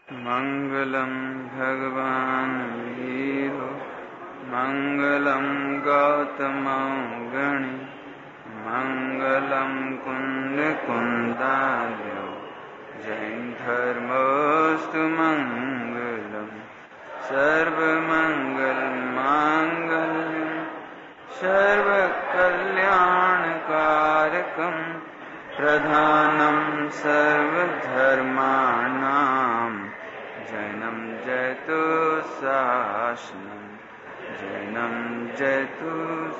मंगलम भगवान वीरो मंगलम गौतम गणि मंगलम कुंद कुंदालो जैन धर्मोस्तु मंगलम सर्वमंगल मांगल्यम सर्वकल्याणकारकम प्रधानम सर्वधर्माणां जैनम जयतु शासनम जैनम जयतु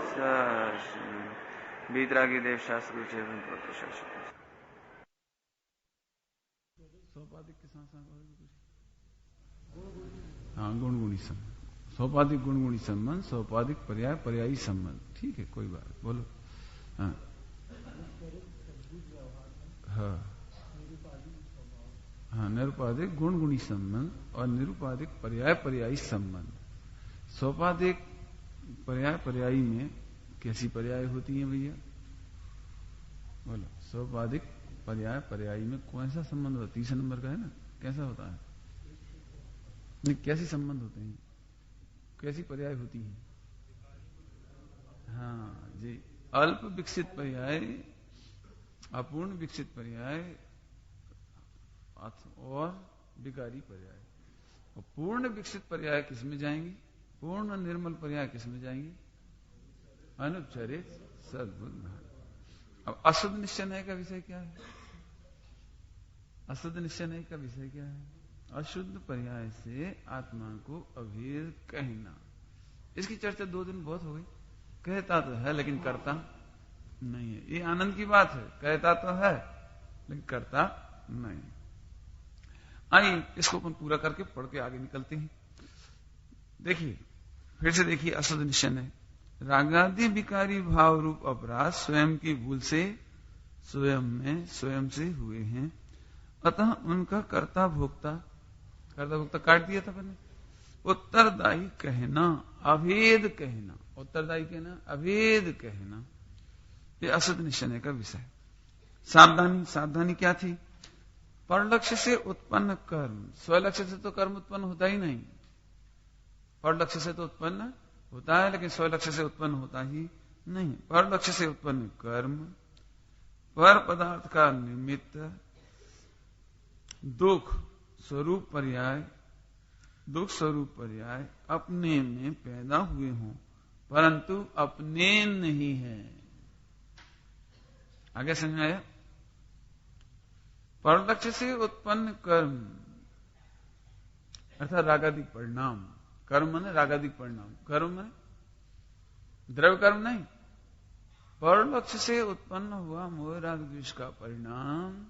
शासनम। बीतरागी देव शास्त्र शासन सोपाधिक के साथ हाँ गुणगुणी संबंध, सोपाधिक गुणगुणी संबंध, सोपाधिक पर्याय पर्यायी संबंध। ठीक है, कोई बात बोलो। हाँ हाँ हाँ, निरुपाधिक गुणगुणी संबंध और निरुपाधिक पर्याय पर्यायी संबंध। सोपाधिक पर्याय पर्यायी में कैसी पर्याय होती है भैया? बोलो। सोपाधिक पर्याय पर्यायी में कौन सा संबंध होता है? 30 नंबर का है ना, कैसा होता है? नहीं, कैसे संबंध होते हैं, कैसी पर्याय होती है? हाँ जी, अल्प विकसित पर्याय, अपूर्ण विकसित पर्याय और विकारी पर्याय। और पूर्ण विकसित पर्याय किस में जाएंगी? पूर्ण निर्मल पर्याय किस में जाएंगी? अनुपचारित सद्बुद्ध। अब अशुद्ध निश्चय न्याय का विषय क्या है? अशुद्ध निश्चय न्याय का विषय क्या है? अशुद्ध पर्याय से आत्मा को अभेद कहना। इसकी चर्चा 2 दिन बहुत हो गई। कहता तो है लेकिन करता नहीं है। ये आनंद की बात है, कहता तो है लेकिन करता नहीं। आइए इसको अपन पूरा करके पढ़ के आगे निकलते हैं। देखिए, फिर से देखिए अशुद्ध निश्चय न्याय। रागादि विकारी भाव रूप अपराध स्वयं की भूल से स्वयं से हुए हैं, अतः उनका कर्ता भोक्ता काट दिया था मैंने, उत्तरदायी कहना, अभेद कहना, उत्तरदायी कहना, अभेद कहना, ये अशुद्ध निश्चय का विषय। सावधानी क्या थी? परलक्ष्य से उत्पन्न कर्म, स्वलक्ष्य से तो कर्म उत्पन्न होता ही नहीं। परलक्ष्य से तो उत्पन्न होता है लेकिन स्वलक्ष्य से उत्पन्न होता ही नहीं। परलक्ष्य से उत्पन्न कर्म पर पदार्थ का निमित्त दुख स्वरूप पर्याय अपने में पैदा हुए हों परंतु अपने नहीं है। आगे समझ आया? परलक्ष्य से उत्पन्न कर्म अर्थात रागादिक परिणाम, कर्म माने रागादिक परिणाम, कर्म माने द्रव्य कर्म नहीं, परलक्ष्य से उत्पन्न हुआ मोह राग द्वेष का परिणाम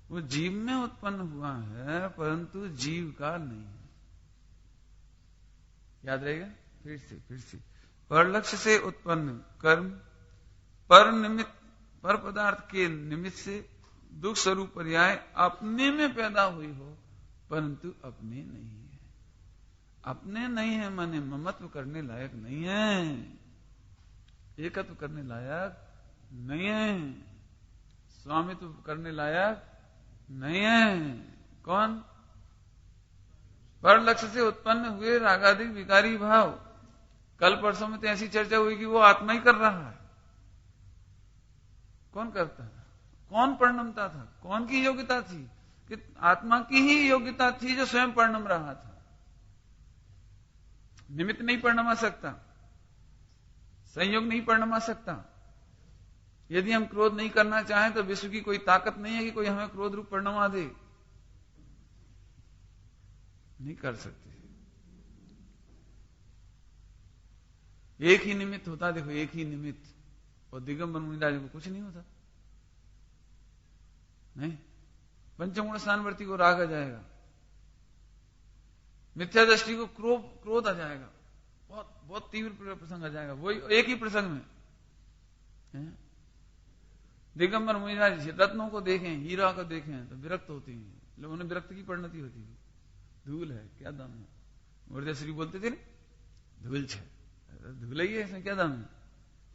वो जीव में उत्पन्न हुआ है परंतु जीव का नहीं है। याद रहेगा? फिर से परलक्ष्य से उत्पन्न कर्म पर पदार्थ के निमित्त से दुख स्वरूप पर्याय अपने में पैदा हुई हो परंतु अपने नहीं है। अपने नहीं है माने ममत्व करने लायक नहीं है, एकत्व करने लायक नहीं है, स्वामित्व करने लायक नहीं है। कौन? परलक्ष्य से उत्पन्न हुए रागादिक विकारी भाव। कल परसों में तो ऐसी चर्चा हुई कि वो आत्मा ही कर रहा है। कौन करता था? कौन परिणमता था? कौन की योग्यता थी? कि आत्मा की ही योग्यता थी जो स्वयं परिणम रहा था। निमित्त नहीं परिणमा सकता, संयोग नहीं परिणमा सकता। यदि हम क्रोध नहीं करना चाहें तो विश्व की कोई ताकत नहीं है कि कोई हमें क्रोध रूप परिणमा दे, नहीं कर सकते। एक ही निमित्त होता, देखो एक ही निमित्त, और दिगंबर मुनिराज को कुछ नहीं होता। नहीं, पंचमगुण स्थानवर्ती को राग आ जाएगा, मिथ्या दृष्टि को क्रोध आ जाएगा, बहुत तीव्र प्रसंग आ जाएगा, वही एक ही प्रसंग में। दिगंबर मुनिराज रत्नों को देखें, हीरा को देखें तो विरक्त होती हैं, लोगों ने विरक्त की परिणति होती है। धूल है, क्या दाम है? मुर्देश्वरी बोलते थे ना, धूल छे, धूल ही है, इसमें क्या दाम है?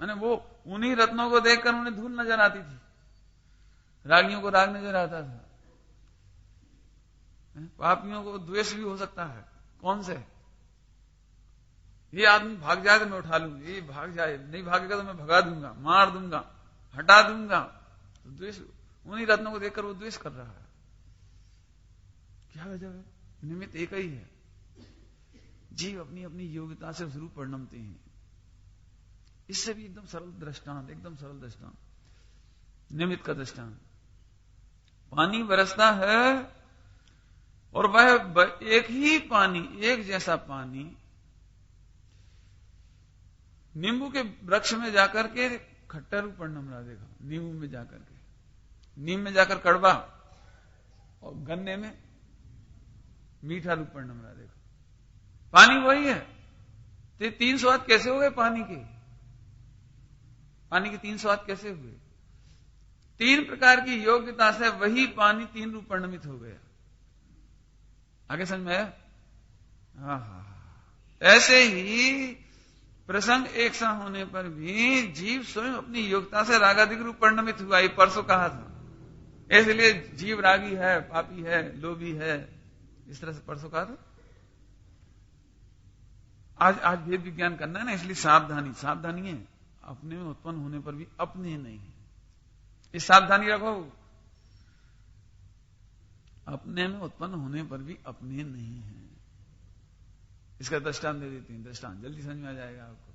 मैंने वो उन्हीं रत्नों को देखकर उन्हें धूल नजर आती थी, रागियों को राग नजर आता था। पापियों को द्वेष भी हो सकता है। कौन से? ये आदमी भाग जाए तो मैं उठा लूंगा, ये भाग जाए, नहीं भागेगा तो मैं भगा दूंगा, मार दूंगा, हटा दूंगा। तो द्वेष, उन्हीं रत्नों को देखकर वो द्वेष कर रहा है। क्या वजह है? निमित्त एक ही है। जीव अपनी अपनी योग्यता से स्वरूप परिणमते हैं। इससे भी एकदम सरल दृष्टांत, एकदम सरल दृष्टांत, निमित्त का दृष्टांत। पानी बरसता है और वह एक ही पानी, एक जैसा पानी नींबू के वृक्ष में जाकर के खट्टा रूप परिणम ला देगा। नींबू में जाकर के, नीम में जाकर कड़वा और गन्ने में मीठा रूप परिणम ला देगा। पानी वही है। तो ये 3 स्वाद कैसे हो गए पानी के? पानी के 3 स्वाद कैसे हुए? 3 प्रकार की योग्यता से वही पानी 3 रूप परिणमित हो गया। आगे समझ में आया? ऐसे ही प्रसंग एक सा होने पर भी जीव स्वयं अपनी योग्यता से रागादिक रूप परिणमित हुआ। ये परसों कहा था। इसलिए जीव रागी है, पापी है, लोभी है, इस तरह से परसों कहा था। आज भेद विज्ञान करना है ना, इसलिए सावधानी, सावधानी है। अपने में उत्पन्न होने पर भी अपने नहीं है, ये सावधानी रखो। अपने में उत्पन्न होने पर भी अपने नहीं है। इसका दृष्टांत दे देते हैं। दृष्टांत जल्दी समझ में आ जाएगा आपको।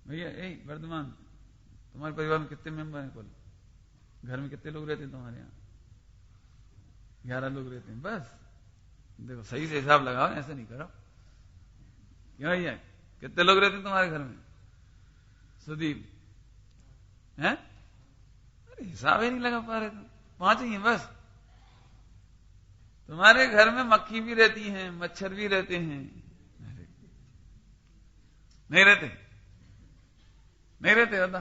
भैया वर्धमान, तुम्हारे परिवार में कितने मेंबर हैं? कुल घर में कितने लोग रहते हैं तुम्हारे यहाँ? 11 लोग रहते हैं। बस देखो, सही से हिसाब लगाओ, ऐसे नहीं करो। क्यों भैया, कितने लोग रहते हैं तुम्हारे घर में? सुदीप है? अरे हिसाब ही नहीं लगा पा रहे तुम। 5 ही हैं बस। तुम्हारे घर में मक्खी भी रहती हैं, मच्छर भी रहते हैं? नहीं रहते? नहीं रहते बता।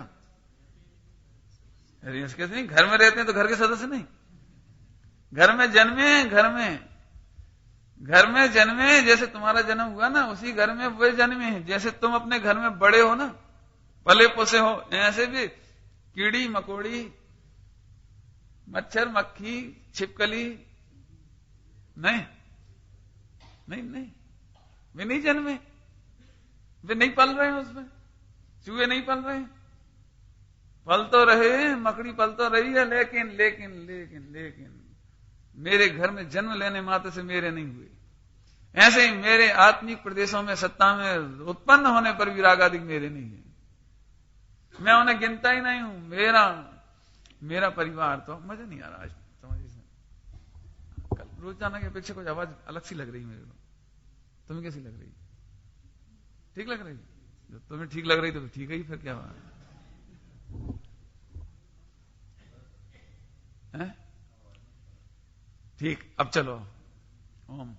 अरे इसके नहीं, घर में रहते हैं तो घर के सदस्य नहीं? घर में जन्मे, घर में जन्मे, जैसे तुम्हारा जन्म हुआ ना, उसी घर में वे जन्मे हैं। जैसे तुम अपने घर में बड़े हो ना, पले पोसे हो, ऐसे भी कीड़ी मकोड़ी, मच्छर मक्खी छिपकली नहीं, वे नहीं जन्मे, वे नहीं पल रहे हैं उसमें। चूहे नहीं पल रहे हैं, पल तो रहे, मकड़ी पल तो रही है, लेकिन लेकिन लेकिन लेकिन मेरे घर में जन्म लेने मात्र से मेरे नहीं हुए। ऐसे ही मेरे आत्मिक प्रदेशों में, सत्ता में उत्पन्न होने पर भी रागादिक मेरे नहीं है। मैं उन्हें गिनता ही नहीं हूं। मेरा परिवार तो मजा नहीं आ रहा आज, समझिए। कल रोजाना की अपेक्षा कुछ आवाज अलग सी लग रही मेरे को। तुम्हें कैसी लग रही? ठीक लग रही? जब तुम्हें ठीक लग रही तो ठीक है ही, फिर क्या बात है? ठीक, अब चलो ओम।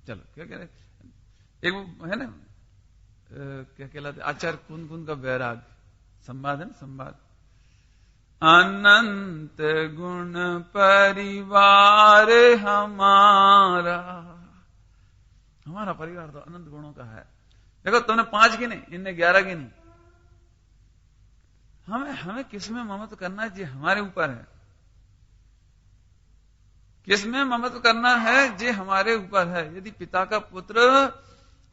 चलो, क्या कह रहे? एक वो है ना, क्या कहलाते, आचार्य कुन का वैराग संवाद है ना, संवाद। अनंत गुण परिवार हमारा परिवार तो अनंत गुणों का है। देखो, तुमने 5 गिने, इनने 11 गिने। हमें किसमें ममत्व करना है? जी हमारे ऊपर है। किसमें ममत्व करना है? जे हमारे ऊपर है। यदि पिता का पुत्र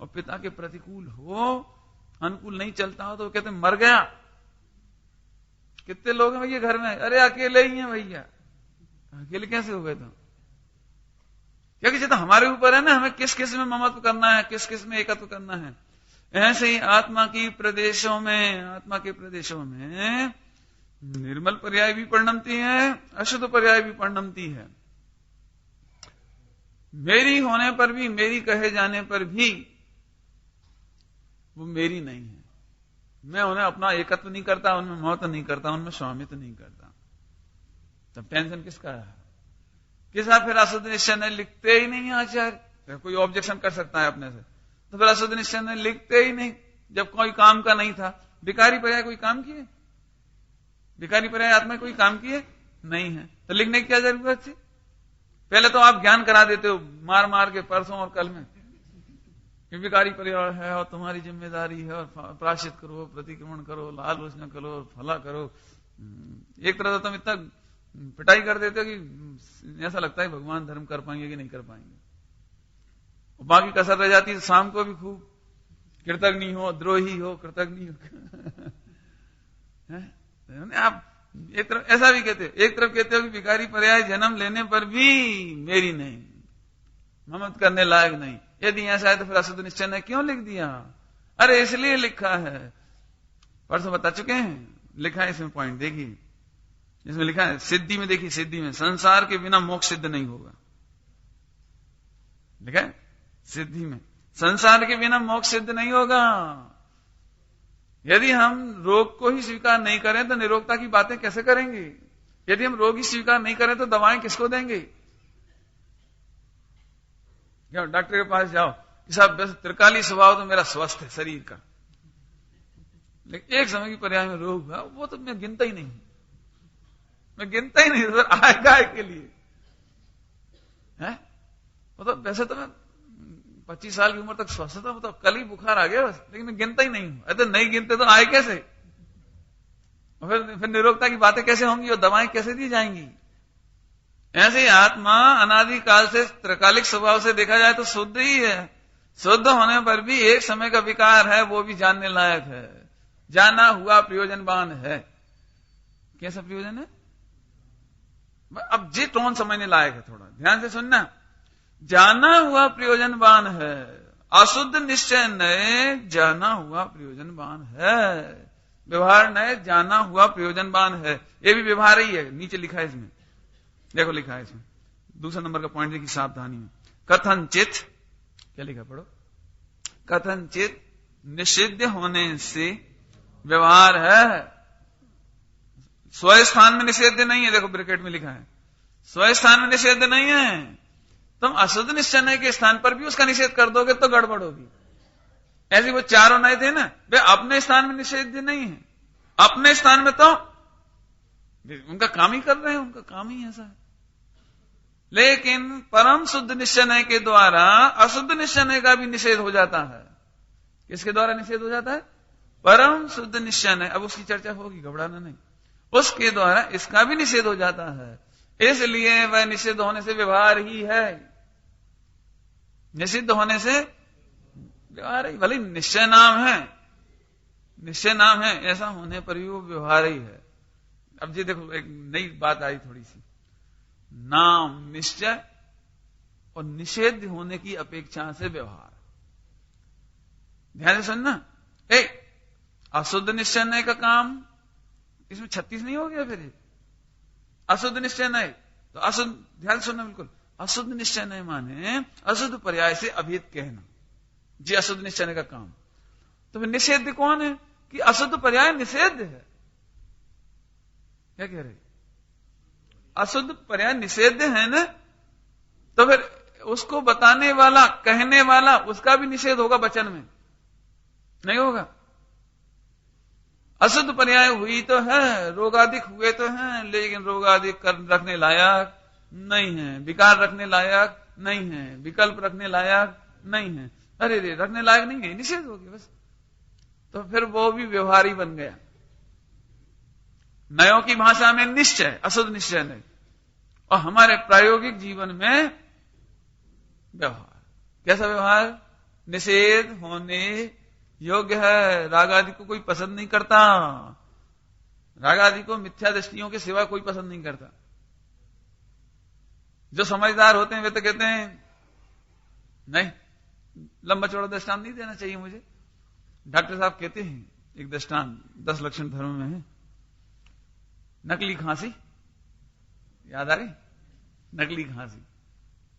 और पिता के प्रतिकूल हो, अनुकूल नहीं चलता हो, तो वो कहते मर गया। कितने लोग हैं भैया घर में? अरे अकेले ही हैं भैया। अकेले कैसे हो गए? तो क्योंकि जो तो हमारे ऊपर है ना, हमें किस किस में ममत्व करना है, किस किस में एकत्व करना है। ऐसे ही आत्मा के प्रदेशों में निर्मल पर्याय भी परिणमती है, अशुद्ध पर्याय भी परिणमती है। मेरी होने पर भी, मेरी कहे जाने पर भी वो मेरी नहीं है। मैं उन्हें अपना एकत्व नहीं करता, उनमें महत्व नहीं करता, उनमें स्वामित्व नहीं करता। तब टेंशन किसका है? किसा फिर अशुद्ध निश्चय ने लिखते ही नहीं आचार्य। कोई ऑब्जेक्शन कर सकता है अपने से, तो फिर अशुद्ध निश्चय ने लिखते ही नहीं। जब कोई काम का नहीं था। विकारी पर्याय कोई काम किए? विकारी पर्याय आत्मा कोई काम किए नहीं है, तो लिखने की क्या जरूरत थी? पहले तो आप ज्ञान करा देते हो मार मार के, परसों और कल में। ये विकारी पर्याय है और तुम्हारी जिम्मेदारी है, और प्रायश्चित करो, प्रतिक्रमण करो, लाल लोचना करो, फला करो। एक तरह से तुम इतना पिटाई कर देते हो कि ऐसा लगता है भगवान धर्म कर पाएंगे कि नहीं कर पाएंगे। बाकी कसर रह जाती है, शाम को भी खूब कृतज्ञ हो, द्रोही हो, कृतज्ञ हो। आप एक तरफ ऐसा भी कहते हो, एक तरफ कहते हो कि विकारी पर्याय जन्म लेने पर भी मेरी नहीं, ममत करने लायक नहीं। यदि ऐसा है तो फिर अशुद्ध निश्चय ने क्यों लिख दिया? अरे इसलिए लिखा है, परसों बता चुके हैं, लिखा है इसमें पॉइंट देखिए, इसमें लिखा है सिद्धि में, देखिए सिद्धि में संसार के बिना मोक्ष सिद्ध नहीं होगा। लिखा है सिद्धि में संसार के बिना मोक्ष सिद्ध नहीं होगा। यदि हम रोग को ही स्वीकार नहीं करें तो निरोगता की बातें कैसे करेंगे? यदि हम रोग ही स्वीकार नहीं करें तो दवाएं किसको देंगे? जाओ डॉक्टर के पास जाओ कि साहब बस त्रिकाली स्वभाव तो मेरा स्वस्थ है शरीर का, लेकिन एक समय की पर्याय में रोग हुआ, वो तो मैं गिनता ही नहीं, मैं गिनता ही नहीं, तो आएगा के लिए है वो तो। वैसे तो मैं 25 साल की उम्र तक स्वस्थ था, वो तो कल ही बुखार आ गया बस, लेकिन मैं गिनता ही नहीं हूं। अरे नहीं गिनते तो आए कैसे? फिर निरोगता की बातें कैसे होंगी और दवाएं कैसे दी जाएंगी? ऐसे ही आत्मा अनादिकाल से त्रिकालिक स्वभाव से देखा जाए तो शुद्ध ही है। शुद्ध होने पर भी एक समय का विकार है, वो भी जानने लायक है, जाना हुआ प्रयोजनवान है। कैसा प्रयोजन है? अब जी टोन समझने लायक है, थोड़ा ध्यान से सुनना। जाना हुआ प्रयोजनवान है, अशुद्ध निश्चय नए जाना हुआ प्रयोजनवान है, व्यवहार नए जाना हुआ प्रयोजनवान है। ये भी व्यवहार ही है, नीचे लिखा है इसमें, देखो लिखा है इसमें दूसरा नंबर का पॉइंट देखिए सावधानी में। कथनचित, क्या लिखा पढ़ो, कथनचित निषिद्ध होने से व्यवहार है, स्वस्थान में निषेध नहीं है। देखो ब्रैकेट में लिखा है स्वस्थान में निषेध नहीं है। तुम अशुद्ध निश्चय के स्थान पर भी उसका निषेध कर दोगे तो गड़बड़ होगी। ऐसे वो चारों नए थे ना, वे अपने स्थान में निषेध नहीं है, अपने स्थान में तो उनका काम ही कर रहे हैं, उनका काम ही ऐसा है। लेकिन परम शुद्ध निश्चय के द्वारा अशुद्ध निश्चय का भी निषेध हो जाता है। किसके द्वारा निषेध हो जाता है? परम शुद्ध निश्चय। अब उसकी चर्चा होगी, घबराना नहीं। उसके द्वारा इसका भी निषेध हो जाता है, इसलिए वह निषिद्ध होने से व्यवहार ही है। निषिद्ध होने से व्यवहार ही, भले निश्चय नाम है, निश्चय नाम है, ऐसा होने पर भी वो व्यवहार ही है। अब जी देखो एक नई बात आई थोड़ी सी, नाम निश्चय और निषेध होने की अपेक्षा से व्यवहार। ध्यान से सुनना, अशुद्ध निश्चय का काम इसमें 36 नहीं हो गया फिर? अशुद्ध निश्चय नहीं तो अशुद्ध, ध्यान सुनना बिल्कुल, अशुद्ध निश्चय नहीं माने अशुद्ध पर्याय से अभेद कहना, जी अशुद्ध निश्चय का काम। तो फिर निषेध कौन है? कि अशुद्ध पर्याय निषेध है। क्या कह रहे? अशुद्ध पर्याय निषेध है ना, तो फिर उसको बताने वाला, कहने वाला, उसका भी निषेध होगा वचन में, नहीं होगा? अशुद्ध पर्याय हुई तो है, रोगादिक हुए तो हैं, लेकिन रोगादिक रखने लायक नहीं है, विकार रखने लायक नहीं है, विकल्प रखने लायक नहीं है। अरे रे, रखने लायक नहीं है, निषेध हो गया बस। तो फिर वो भी व्यवहारी बन गया। नयों की भाषा में निश्चय, अशुद्ध निश्चय नहीं, और हमारे प्रायोगिक जीवन में व्यवहार। कैसा व्यवहार? निषेध होने योग्य है। राग आदि को कोई पसंद नहीं करता, राग आदि को मिथ्या दृष्टियों के सिवा कोई पसंद नहीं करता। जो समझदार होते हैं वे तो कहते हैं नहीं, लंबा चौड़ा दृष्टांत नहीं देना चाहिए मुझे। डॉक्टर साहब कहते हैं एक दृष्टांत 10 लक्षण धर्म में है, नकली खांसी, याद आ गई? नकली खांसी।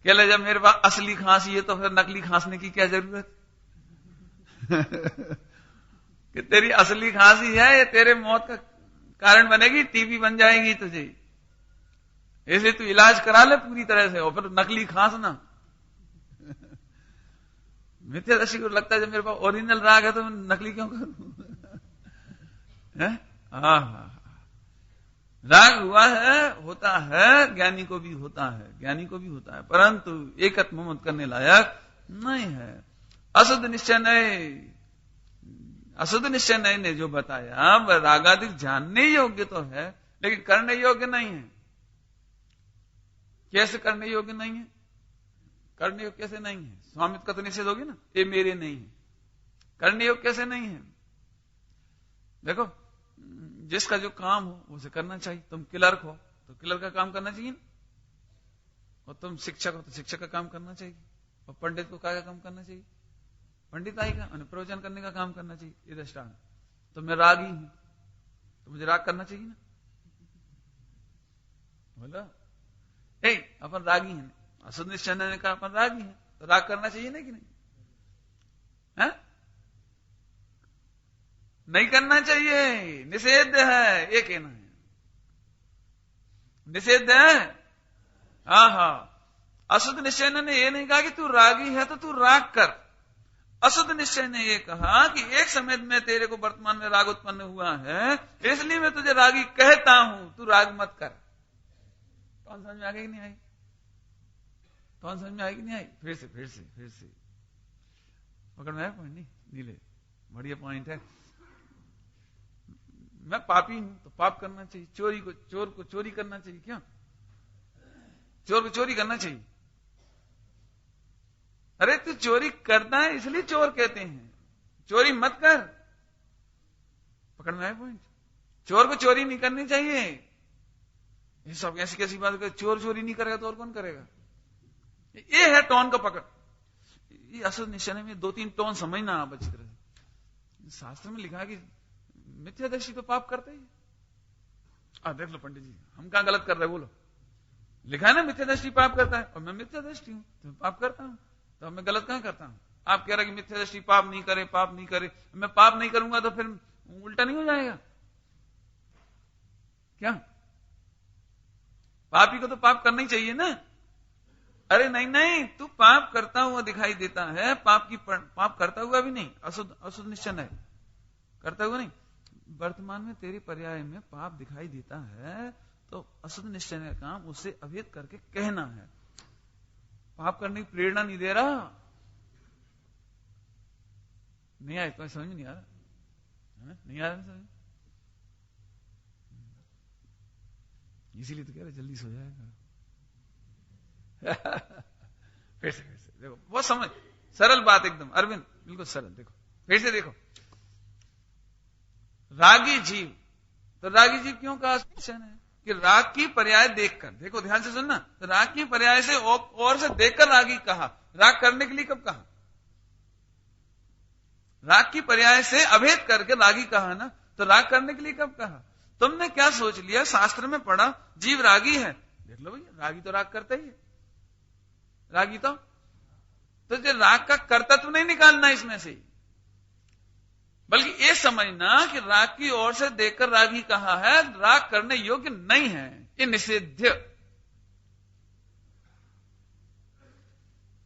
कह ले जब मेरे पास असली खांसी है तो फिर नकली खांसने की क्या जरूरत? कि तेरी असली खांसी है, ये तेरे मौत का कारण बनेगी, टीबी बन जाएगी तुझे, इसलिए तू इलाज करा ले पूरी तरह से, और फिर नकली खांसना। मिथ्या दृष्टि को लगता है जब मेरे पास ओरिजिनल राग है तो मैं नकली क्यों करूं? राग हुआ है, होता है, ज्ञानी को भी होता है, ज्ञानी को भी होता है, परंतु एकत्व मत करने लायक नहीं है। अशुद्ध निश्चय नय ने जो बताया वह रागादिक जानने योग्य तो है, लेकिन करने योग्य नहीं है। कैसे करने योग्य नहीं है? करने योग्य कैसे नहीं है? स्वामित्व का तो निषेध होगी ना, ये मेरे नहीं है। करने योग्य कैसे नहीं है? देखो, जिसका जो काम हो उसे करना चाहिए। तुम क्लर्क हो तो क्लर्क का काम करना चाहिए ना, और तुम शिक्षक हो तो शिक्षक का काम करना चाहिए, और पंडित को क्या काम करना चाहिए? पंडिताई का प्रवचन करने का काम करना चाहिए। ये दृष्टांत। तो मैं रागी हूं तो मुझे राग करना चाहिए ना, बोलो अपन रागी हैं। अशुद्ध निश्चय ने कहा अपन रागी हैं, तो राग करना चाहिए ना कि नहीं? है? नहीं करना चाहिए, निषेध है, ये कहना है। निषेध है। हाँ, अशुद्ध निश्चय ने ये नहीं कहा कि तू रागी है तो तू राग कर। अशुद्ध निश्चय ने ये कहा कि एक समय में तेरे को वर्तमान में राग उत्पन्न हुआ है, इसलिए मैं तुझे रागी कहता हूं, तू राग मत कर। कौन समझ में आ गई कि नहीं आई? कौन समझ में आएगी नहीं आई? फिर से पकड़ में आया पॉइंट? नहीं नीले, बढ़िया पॉइंट है। मैं पापी हूं तो पाप करना चाहिए। चोर को चोरी करना चाहिए। क्यों? चोर को चोरी करना चाहिए। अरे तू चोरी करता है इसलिए चोर कहते हैं, चोरी मत कर। पकड़ में आया पॉइंट? चोर को चोरी नहीं करनी चाहिए। ये सब ऐसी कैसी बात कर, चोर चोरी नहीं करेगा तो और कौन करेगा? ये है टोन का पकड़। ये अशुद्ध निश्चय में 2-3 टोन समझना आप अच्छी तरह से। शास्त्र में लिखा है कि मिथ्यादृष्टि तो पाप करते ही। देख लो पंडित जी, हम कहां गलत कर रहे हैं? बोलो, लिखा है ना मिथ्यादृष्टि पाप करता है, और मैं मिथ्यादृष्टि हूं तो पाप करता हूं, तो मैं गलत कहां करता हूं? आप कह रहे कि मिथ्यादृष्टि पाप नहीं करे। मैं पाप नहीं करूंगा तो फिर उल्टा नहीं हो जाएगा क्या? पापी को तो पाप करना ही चाहिए ना। अरे नहीं, तू पाप करता हुआ दिखाई देता है, पाप करता हुआ भी नहीं। अशुद्ध निश्चय है, करता हुआ नहीं। वर्तमान में तेरे पर्याय में पाप दिखाई देता है, तो अशुद्ध निश्चय का काम उसे अभेद करके कहना है। पाप करने की प्रेरणा नहीं दे रहा। नहीं आया? कोई समझ में नहीं आ रहा? नहीं आ रहा समझ? इसीलिए तो कह रहे जल्दी सो जाएगा। फिर से देखो, वो समझ, सरल बात एकदम अरविंद, बिल्कुल सरल। देखो फिर से देखो, रागी जीव, तो रागी जीव क्यों कहा है? कि राग की पर्याय देखकर, देखो ध्यान से सुनना, तो राग की पर्याय से और से देखकर रागी कहा। राग करने के लिए कब कहा? राग की पर्याय से अभेद करके रागी कहा ना, तो राग करने के लिए कब कहा? तुमने क्या सोच लिया? शास्त्र में पढ़ा जीव रागी है, देख लो भैया, रागी तो राग करता ही है। रागी तो जो राग का कर्तत्व नहीं निकालना इसमें से, बल्कि ये समझना कि राग की ओर से देखकर रागी कहा है, राग करने योग्य नहीं है, ये निषेध्य।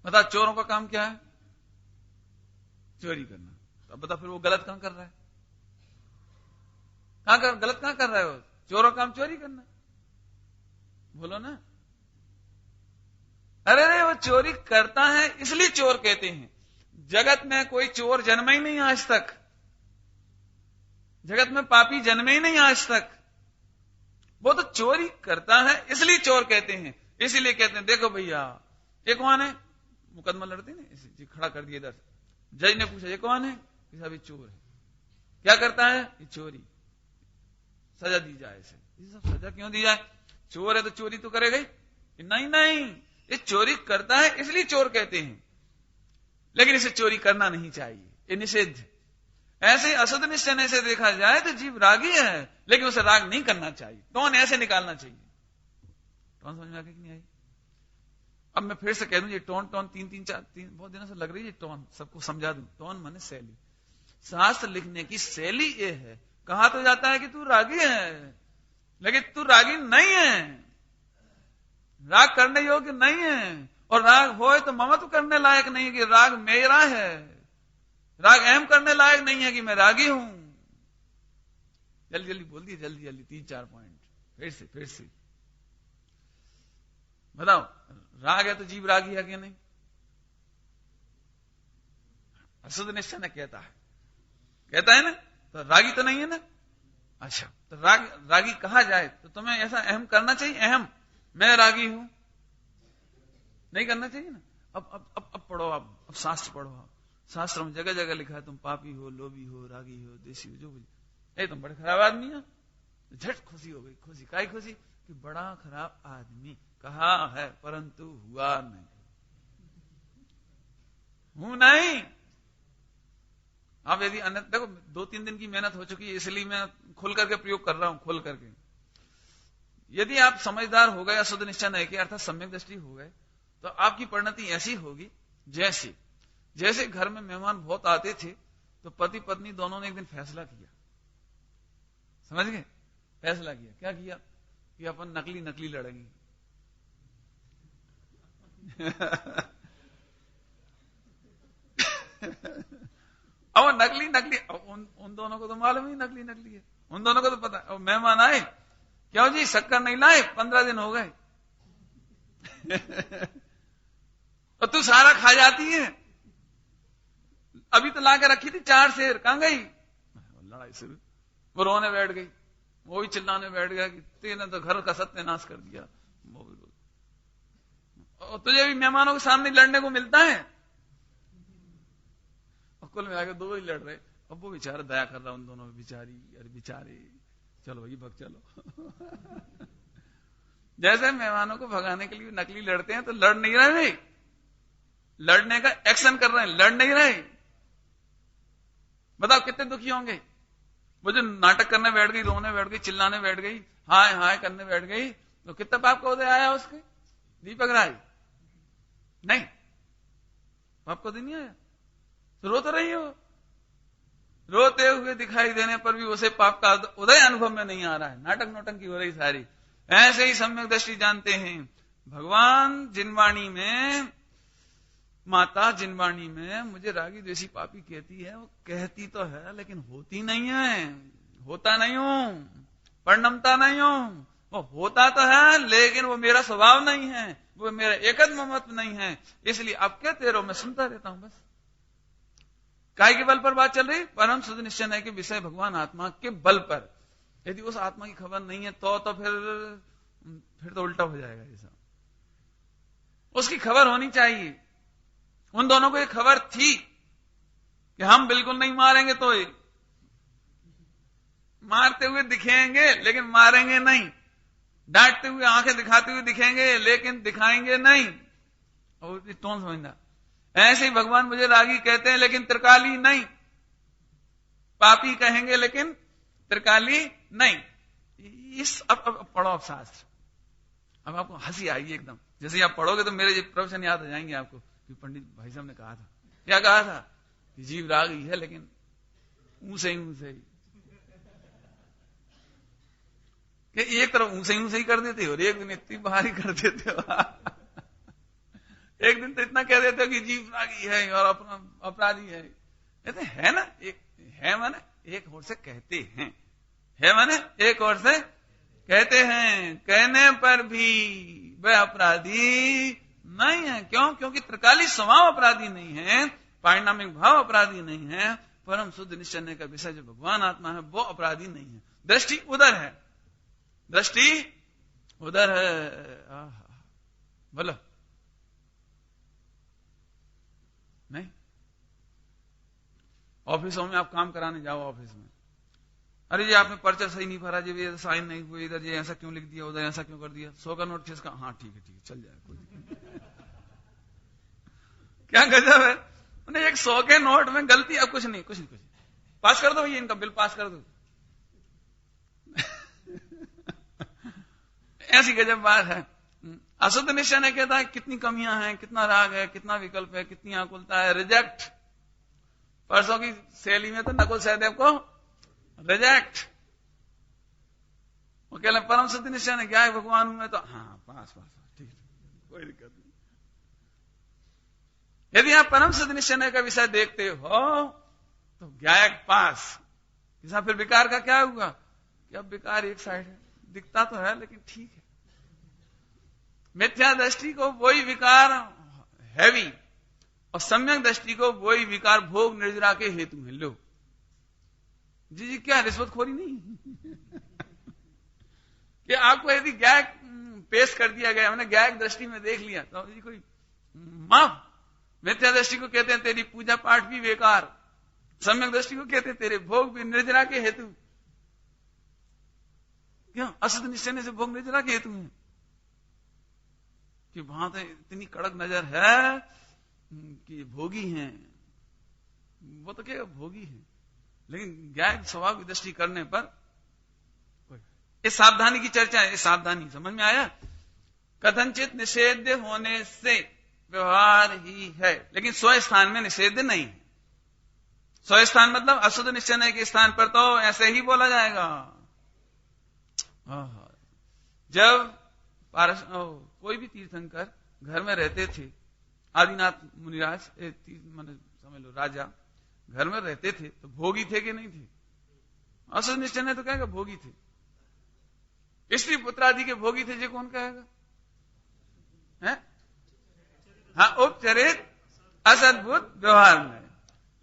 बता, चोरों का काम क्या है? चोरी करना। अब बता फिर वो गलत काम कर रहा है? गलत कहां कर रहा है वो? चोरों का काम चोरी करना, बोलो ना। अरे वो चोरी करता है इसलिए चोर कहते हैं। जगत में कोई चोर जन्मा ही नहीं आज तक, जगत में पापी जन्मे ही नहीं आज तक। वो तो चोरी करता है इसलिए चोर कहते हैं। इसीलिए कहते हैं देखो भैया, ये कौन है? मुकदमा लड़ते ना, इसे खड़ा कर दिया इधर। जज ने पूछा ये कौन है? साहब ये चोर है। क्या करता है? ये चोरी। सजा दी जाए इसे। ये सब सजा क्यों दी जाए? चोर है तो चोरी तो करेगा ही। नहीं, ये चोरी करता है इसलिए चोर कहते हैं, लेकिन इसे चोरी करना नहीं चाहिए, ये निषेध। ऐसे अशुद्ध निश्चय से देखा जाए तो जीव रागी है, लेकिन उसे राग नहीं करना चाहिए। टोन ऐसे निकालना चाहिए। टोन समझ में आ गई कि नहीं आई? अब मैं फिर से कह दूं, ये टोन 3 बहुत दिनों से लग रही है टोन, सबको समझा दूं। टोन माने शैली। शास्त्र लिखने की शैली ये है। कहा तो जाता है कि तू रागी है, लेकिन तू रागी नहीं है, राग करने योग्य नहीं है। और राग होए तो ममत्व करने लायक नहीं है कि राग मेरा है। राग अहम करने लायक नहीं है कि मैं रागी हूं। जल्दी बोल दिए, जल्दी 3-4 पॉइंट। फिर से बताओ, राग है तो जीव रागी है कि नहीं? अशुद्ध निश्चय न कहता है ना, तो रागी तो नहीं है ना। अच्छा, तो रागी कहा जाए तो तुम्हें ऐसा अहम करना चाहिए, अहम मैं रागी हूं, नहीं करना चाहिए ना। अब पढ़ो, अब शास्त्र पढ़ो। आप शास्त्र में जगह जगह लिखा है तुम पापी हो, लोभी हो, रागी हो, देशी हो, जो कुछ, तुम बड़े खराब आदमी हो। झट खुशी हो गई। खुशी काई खुशी कि बड़ा खराब आदमी कहा है परंतु हुआ नहीं, हूं नहीं। अब यदि देखो 2-3 दिन की मेहनत हो चुकी है, इसलिए मैं खुल करके प्रयोग कर रहा हूं, खुल करके। यदि आप समझदार हो गए, शुद्ध निश्चय नहीं किया अर्थात सम्यक दृष्टि हो गए, तो आपकी परिणति ऐसी होगी जैसे घर में मेहमान बहुत आते थे तो पति पत्नी दोनों ने एक दिन फैसला किया, समझ गए, फैसला किया, क्या किया कि अपन नकली नकली लड़ेंगे। अब नकली नकली, उन दोनों को तो मालूम ही नकली नकली है, उन दोनों को तो पता। अब मेहमान आए, क्यों जी शक्कर नहीं लाए, 15 दिन हो गए। और तू सारा खा जाती है, अभी तो ला के रखी थी 4 सेर, कहां गई। लड़ाई शुरू, वो रोने बैठ गई, वो भी चिल्लाने बैठ गया कि तेने तो घर का सत्यानाश कर दिया। और तुझे भी मेहमानों के सामने लड़ने को मिलता है। और कुल मिलाकर 2 ही लड़ रहे। अब वो बेचारा दया कर रहा उन दोनों में, बेचारी, अरे बेचारे, चलो भाई भग चलो। जैसे मेहमानों को भगाने के लिए नकली लड़ते हैं, तो लड़ नहीं रहे, लड़ने का एक्शन कर रहे हैं, लड़ नहीं रहे। बताओ कितने दुखी होंगे। वो जो नाटक करने बैठ गई, रोने बैठ गई, चिल्लाने बैठ गई, हाय हाय करने बैठ गई, तो कितना पाप का उदय आया उसके। दीपक राय नहीं, पाप का उदय नहीं आया, तो रो तो रही हो। रोते हुए दिखाई देने पर भी उसे पाप का उदय अनुभव में नहीं आ रहा है, नाटक नौटंकी हो रही सारी। ऐसे ही सम्यक दृष्टि जानते हैं, भगवान जिनवाणी में, माता जिनवाणी में मुझे रागी द्वेषी पापी कहती है, वो कहती तो है लेकिन होती नहीं है, होता नहीं हूं, परिणमता नहीं हूं। वो होता तो है लेकिन वो मेरा स्वभाव नहीं है, वो मेरा एकद ममत्व नहीं है, इसलिए अब कहते रहो, मैं सुनता रहता हूं बस। काय के बल पर बात चल रही, परम शुद्ध निश्चय के विषय भगवान आत्मा के बल पर। यदि उस आत्मा की खबर नहीं है तो फिर तो उल्टा हो जाएगा ये सब। उसकी खबर होनी चाहिए। उन दोनों को एक खबर थी कि हम बिल्कुल नहीं मारेंगे, तो मारते हुए दिखेंगे लेकिन मारेंगे नहीं, डांटते हुए आंखें दिखाते हुए दिखेंगे लेकिन दिखाएंगे नहीं। और टोन समझना। ऐसे ही भगवान मुझे रागी कहते हैं लेकिन त्रिकाली नहीं, पापी कहेंगे लेकिन त्रिकाली नहीं। इस अब पढ़ो आप शास्त्र, अब आपको हंसी आएगी एकदम। जैसे आप पढ़ोगे तो मेरे प्रवचन याद आ जाएंगे आपको कि पंडित भाई साहब ने कहा था, क्या कहा था कि जीव रागी है लेकिन ऊंसे ही कि एक तरफ ऊंसे ही कर देते हो और एक दिन इतनी भारी कर देते हो। एक दिन तो इतना कह देते हो कि जीव रागी है और अपना अपराधी है। कहते है ना, एक है माने एक और से कहते हैं, है माने एक और से कहते हैं, कहने पर भी वह अपराधी नहीं है। क्यों? क्योंकि त्रिकाली स्वभाव अपराधी नहीं है, पारिणामिक भाव अपराधी नहीं है, परम शुद्ध निश्चय का विषय जो भगवान आत्मा है वो अपराधी नहीं है। दृष्टि उधर है, दृष्टि उधर है। बोलो नहीं। ऑफिसों में आप काम कराने जाओ, ऑफिस में, अरे ये आपने पर्चा सही नहीं भरा, जी साइन नहीं हुई, इधर ये ऐसा क्यों लिख दिया, उधर ऐसा क्यों कर दिया, 100 का नोट किसका, हाँ ठीक है चल जाए, कोई क्या गजब है। उन्हें एक 100 के नोट में गलती, अब कुछ नहीं पास कर दो, ये इनका बिल पास कर दो। ऐसी गजब बात है। अशुद्ध निश्चय ने कहता है कितनी कमियां हैं, कितना राग है, कितना विकल्प है, कितनी आकुलता है, रिजेक्ट। परसों की शैली में तो नकुल सहदेव को रिजेक्ट। वो कह रहे परम शुद्ध निश्चय ने क्या है, भगवान हूं मैं, तो हाँ पास ठीक है, कोई दिक्कत नहीं। यदि आप परम शुद्ध निश्चय का विषय देखते हो तो गायक पास, फिर विकार का क्या हुआ कि अब विकार एक साइड है, दिखता तो है लेकिन ठीक है। मिथ्या दृष्टि को वही विकार हैवी और सम्यक दृष्टि को वही विकार भोग निर्जरा के हेतु है। लो जी क्या रिश्वतखोरी नहीं कि आपको यदि ज्ञायक पेश कर दिया गया, मैंने ज्ञायक दृष्टि में देख लिया तो जी कोई माफ। मिथ्या दृष्टि को कहते हैं तेरी पूजा पाठ भी बेकार, सम्यक दृष्टि को कहते हैं तेरे भोग भी निर्जरा के हेतु। क्यों? असद निश्चय से भोग निर्जरा के हेतु है कि वहां तो इतनी कड़क नजर है कि भोगी हैं, वो तो क्या भोगी है, लेकिन ज्ञायक स्वभाव की दृष्टि करने पर इस सावधानी की चर्चा है। इस सावधानी समझ में आया? कथनचित निषेध होने से व्यवहार ही है, लेकिन स्वस्थान में निषेध नहीं है। स्वस्थान मतलब अशुद्ध निश्चय के स्थान पर तो ऐसे ही बोला जाएगा। जब कोई भी तीर्थंकर घर में रहते थे, आदिनाथ मुनिराज समझ लो राजा घर में रहते थे, तो भोगी थे कि नहीं थे? अशुद्ध निश्चय ने तो कहेगा भोगी थे। स्त्री पुत्र आदि के भोगी थे, जो कौन कहेगा? है? हाँ, उपचरित असद्भुत व्यवहार में।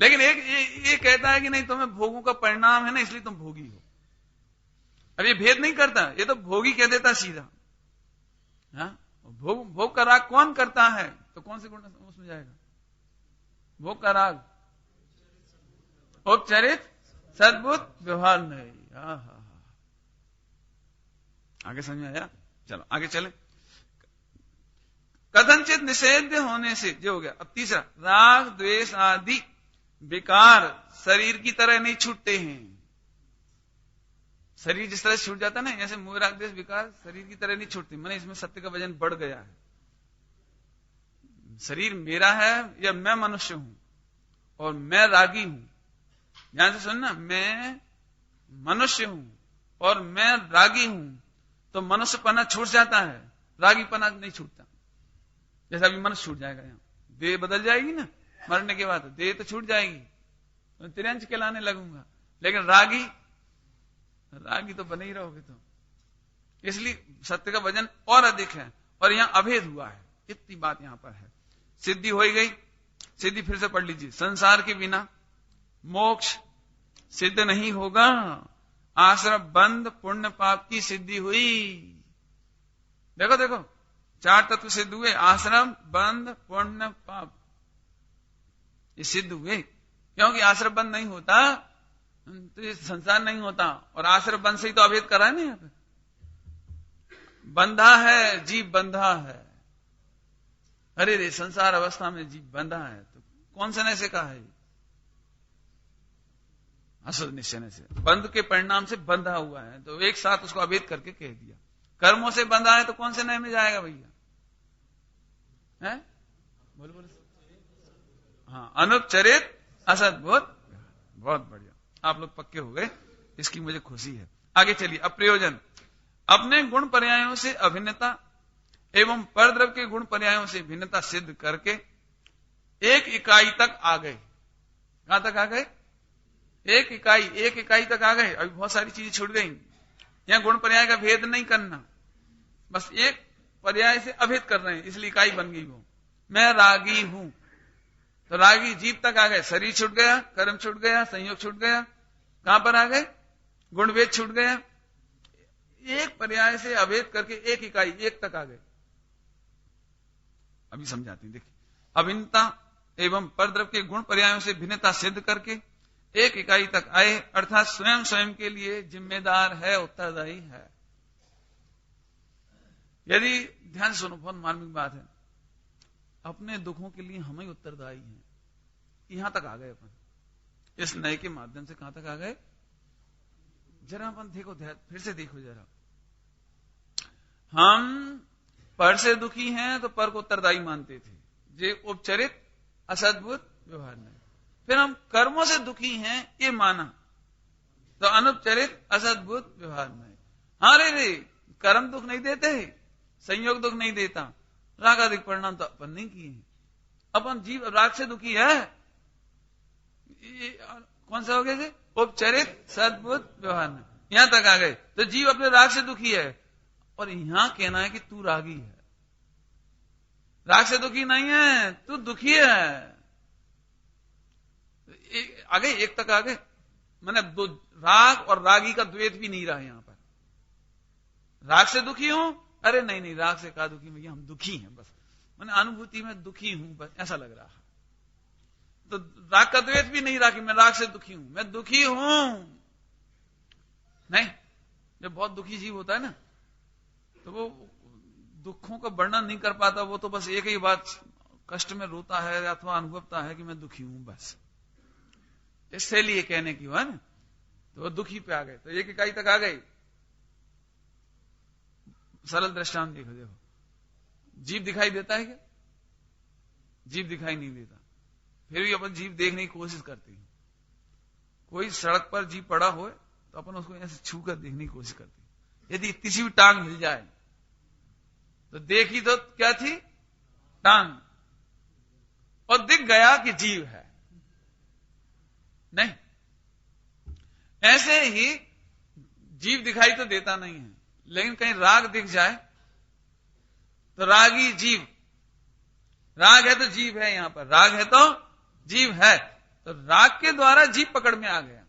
लेकिन एक ये कहता है कि नहीं, तुम्हें भोगों का परिणाम है ना, इसलिए तुम भोगी हो। अब ये भेद नहीं करता, ये तो भोगी कह देता सीधा। हाँ? भोग का राग कौन करता है? तो कौन से गुण उसमें जाएगा? भोग का राग उपचरित सद्भुत व्यवहार नहीं। आगे समझ में आया? चलो आगे चले। कथनचित निषेध होने से जो हो गया। अब तीसरा, राग द्वेष आदि विकार शरीर की तरह नहीं छूटते हैं। शरीर जिस तरह से छूट जाता है ना, जैसे मोह राग द्वेष विकार शरीर की तरह नहीं छूटते। मैंने इसमें सत्य का वजन बढ़ गया है। शरीर मेरा है या मैं मनुष्य हूं और मैं रागी हूं। ध्यान से सुनना, मैं मनुष्य हूं और मैं रागी हूं, तो मनुष्यपना छूट जाता है, रागीपना नहीं छूटता। जैसा अभी मनुष्य छूट जाएगा, यहां देह बदल जाएगी ना मरने के बाद, देह तो छूट जाएगी, तो तिरंज कहलाने लगूंगा। लेकिन रागी तो बने ही रहोगे। तो इसलिए सत्य का वजन और अधिक है, और यहां अभेद हुआ है। इतनी बात यहां पर है। सिद्धि हो गई। सिद्धि फिर से पढ़ लीजिए। संसार के बिना मोक्ष सिद्ध नहीं होगा। आश्रम बंद पुण्य पाप की सिद्धि हुई। देखो देखो, 4 तत्व सिद्ध हुए। आश्रम बंद पुण्य पाप ये सिद्ध हुए। क्योंकि आश्रम बंद नहीं होता तो ये संसार नहीं होता, और आश्रम बंद से ही तो अभेद करा है ना। यहाँ पे बंधा है, जीव बंधा है। अरे रे, संसार अवस्था में जीव बंधा है, तो कौन से ने से कहा है? असुद निश्चय से बंध के परिणाम से बंधा हुआ है, तो एक साथ उसको अभेद करके कह दिया। कर्मों से बंधा है तो कौन से नए में जाएगा भैया? है बोलो बोलो। हाँ, अनुपचरित असद्भुत। बहुत बढ़िया, आप लोग पक्के हो गए, इसकी मुझे खुशी है। आगे चलिए। अप्रयोजन, अपने गुण पर्यायों से अभिन्नता एवं परद्रव के गुण पर्यायों से भिन्नता सिद्ध करके एक इकाई तक आ गए। कहां तक आ गए? एक इकाई तक आ गए। अभी बहुत सारी चीजें छूट गई। यहां गुण पर्याय का भेद नहीं करना, बस एक पर्याय से अभेद कर रहे हैं, इसलिए इकाई बन गई। वो मैं रागी हूं, तो रागी जीव तक आ गए। शरीर छूट गया, कर्म छूट गया, संयोग छूट गया। कहां पर आ गए? गुणभेद छूट गया। एक पर्याय से अभेद करके एक इकाई एक तक आ गए। अभी समझाते हैं, देखिए। अभिन्नता एवं परद्रव के गुण पर्यायों से भिन्नता सिद्ध करके एक इकाई तक आए, अर्थात स्वयं स्वयं के लिए जिम्मेदार है, उत्तरदायी है। यदि ध्यान सुनो, बहुत मार्मिक बात है। अपने दुखों के लिए हम ही उत्तरदायी हैं। यहां तक आ गए अपन, इस नए के माध्यम से कहां तक आ गए? जरा अपन देखो, फिर से देखो जरा। हम पर से दुखी हैं तो पर को उत्तरदायी मानते थे, जे उपचरित असद्भुत व्यवहार नहीं। फिर हम कर्मों से दुखी हैं ये माना, तो अनुपचरित असद्भुत व्यवहार नहीं। हाँ रे, कर्म दुख नहीं देते, संयोग दुख नहीं देता, राग आदि परिणाम तो अपन नहीं किए हैं। अपन जीव राग से दुखी है, कौन सा हो गया? उपचरित सद्भुत व्यवहार नहीं। यहां तक आ गए तो जीव अपने राग से दुखी है, और यहां कहना है कि तू रागी है। राग से दुखी नहीं है, तू दुखी है। आ गए, एक तक आ गए। मैंने दो राग और रागी का द्वैत भी नहीं रहा यहां पर। राग से दुखी हूं, अरे नहीं नहीं, राग से कहा दुखी भैया, हम दुखी हैं बस, मैंने अनुभूति में दुखी हूं बस, ऐसा लग रहा है। तो राग का द्वैत भी नहीं रहा कि मैं राग से दुखी हूं, मैं दुखी हूं नहीं। जब बहुत दुखी जीव होता है ना, तो वो दुखों का वर्णन नहीं कर पाता, वो तो बस एक ही बात, कष्ट में रोता है अथवा अनुभवता है कि मैं दुखी हूं बस। इससे लिए कहने की हुआ ना, तो वो दुखी पे आ गए। तो एक इकाई तक आ गई। सरल दृष्टांत देखो, देखो जीव दिखाई देता है क्या? जीव दिखाई नहीं देता, फिर भी अपन जीव देखने की कोशिश करते हैं। कोई सड़क पर जीव पड़ा हो तो अपन उसको ऐसे छू कर देखने की कोशिश करते हैं। यदि इतनी सी भी टांग मिल जाए तो देखी तो क्या थी? टांग, और दिख गया कि जीव है। नहीं, ऐसे ही जीव दिखाई तो देता नहीं है, लेकिन कहीं राग दिख जाए तो रागी जीव, राग है तो जीव है, यहां पर राग है तो जीव है, तो राग के द्वारा जीव पकड़ में आ गया।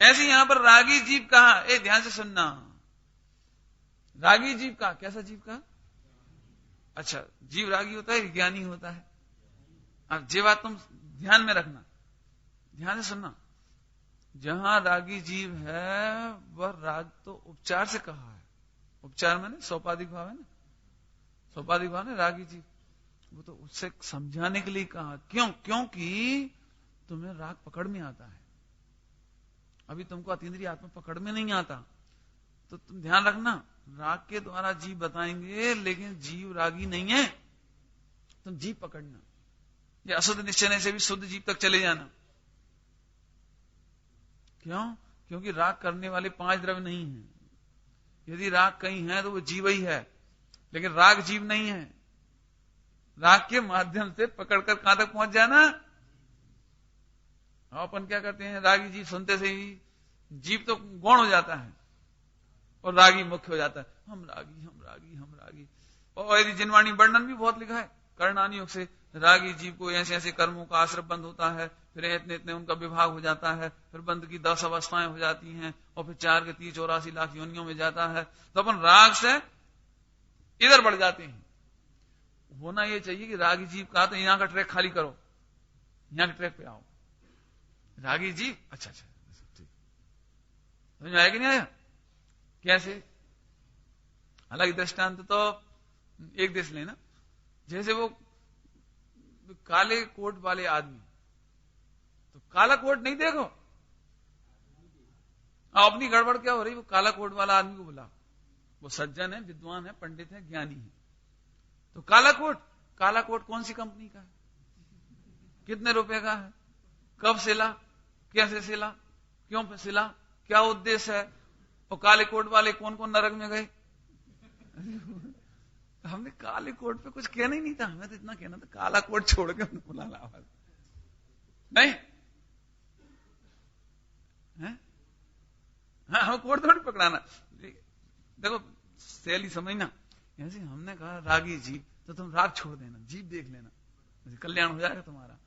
ऐसे यहां पर रागी जीव कहा, ए ध्यान से सुनना, रागी जीव कहा, कैसा जीव कहा? अच्छा, जीव रागी होता है, ज्ञानी होता है। अब ये बात तुम ध्यान में रखना, ध्यान से सुनना। जहां रागी जीव है वह राग तो उपचार से कहा है। उपचार माने सोपाधिक भाव है ना, सोपाधिक भाव ने रागी जीव, वो तो उससे समझाने के लिए कहा। क्यों? क्योंकि तुम्हें राग पकड़ में आता है, अभी तुमको अतीन्द्रिय आत्मा पकड़ में नहीं आता। तो तुम ध्यान रखना, राग के द्वारा जीव बताएंगे, लेकिन जीव रागी नहीं है। तुम जीव पकड़ना, ये अशुद्ध निश्चय से भी शुद्ध जीव तक चले जाना। क्यों? क्योंकि राग करने वाले 5 द्रव्य नहीं है। यदि राग कहीं है तो वो जीव ही है, लेकिन राग जीव नहीं है। राग के माध्यम से पकड़कर कहां तक पहुंच जाना। अपन क्या करते हैं, रागी जीव सुनते से ही जीव तो गौण हो जाता है और रागी मुख्य हो जाता है। हम रागी, हम रागी, हम रागी। और यदि जिनवाणी वर्णन भी बहुत लिखा है कर्णानी योग से, रागी जीव को ऐसे ऐसे कर्मों का आश्रय बंद होता है, फिर इतने इतने उनका विभाग हो जाता है, फिर बंद की 10 अवस्थाएं हो जाती हैं, और फिर 4 के 30-84 लाख योनियों में जाता है। तो अपन राग से इधर बढ़ जाते हैं। होना यह चाहिए कि रागी जीव कहा तो यहां का ट्रैक खाली करो, यहां के ट्रैक पे आओ। रागी जीव, अच्छा अच्छा, ठीक, समझ में आया कि नहीं आया? कैसे? हालांकि दृष्टांत तो एक देश लेना, जैसे वो काले कोट वाले आदमी, तो काला कोट नहीं देखो, अपनी गड़बड़ क्या हो रही, वो काला कोट वाला आदमी को बुला, वो सज्जन है, विद्वान है, पंडित है, ज्ञानी है। तो काला कोट कौन सी कंपनी का है, कितने रुपए का है, कब सिला, कैसे सिला, क्यों पे सिला, क्या उद्देश्य है, और काले कोट वाले कौन कौन नरक में गए। हमने काले कोट पे कुछ कहना ही नहीं था, हमें तो इतना कहना था काला कोट छोड़ के उन्हें बुला ला, नहीं है? हाँ, हम कोट थोड़ी पकड़ाना। देखो शैली समझना, ऐसे हमने कहा रागी जीव, तो तुम राग छोड़ देना, जीव देख लेना, कल्याण हो जाएगा तुम्हारा।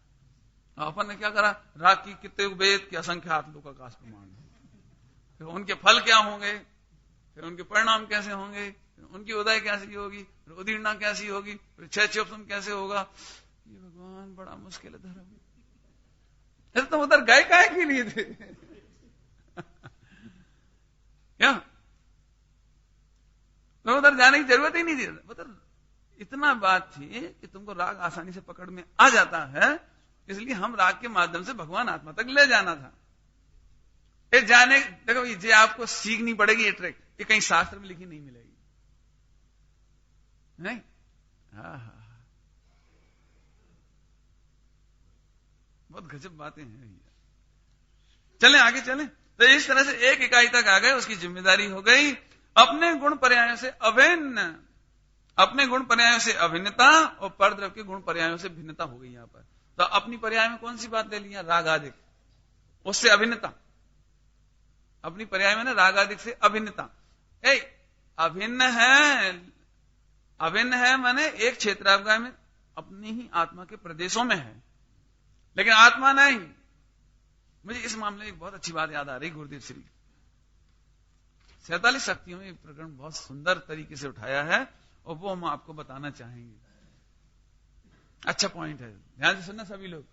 अपन ने क्या करा, राग की कितने वेद के असंख्यात लोक आकाश प्रमाण, फिर उनके फल क्या होंगे, फिर उनके परिणाम कैसे होंगे, उनकी उदय कैसी होगी, फिर उदीर्णा कैसी होगी, फिर क्षय कैसे होगा। ये भगवान बड़ा मुश्किल है धर्म। तुम उधर गए काहे के लिए थे? क्या तो उधर जाने की जरूरत ही नहीं थी। मतलब इतना बात थी कि तुमको राग आसानी से पकड़ में आ जाता है, इसलिए हम राग के माध्यम से भगवान आत्मा तक ले जाना था। ये जाने, देखो ये आपको सीखनी पड़ेगी, ये ट्रिक, ये कहीं शास्त्र में लिखी नहीं मिलेगी, नहीं। हाँ, बहुत गजब बातें हैं। चलें आगे चलें। तो इस तरह से एक इकाई तक आ गए, उसकी जिम्मेदारी हो गई अपने गुण पर्यायों से अभिन्न, अपने गुण पर्यायों से अभिन्नता और परद्रव्य के गुण पर्यायों से भिन्नता हो गई। यहां पर तो अपनी पर्याय में कौन सी बात ले लिया, राग आदिक, उससे अभिन्नता। अपनी पर्याय में ना राग आदिक से अभिन्नता। अभिन्न है माने एक क्षेत्रावगाह में अपनी ही आत्मा के प्रदेशों में है, लेकिन आत्मा नहीं। मुझे इस मामले में एक बहुत अच्छी बात याद आ रही, गुरुदेव श्री 47 शक्तियों में एक प्रकरण बहुत सुंदर तरीके से उठाया है और वो हम आपको बताना चाहेंगे। अच्छा पॉइंट है, ध्यान से सुनना सभी लोग।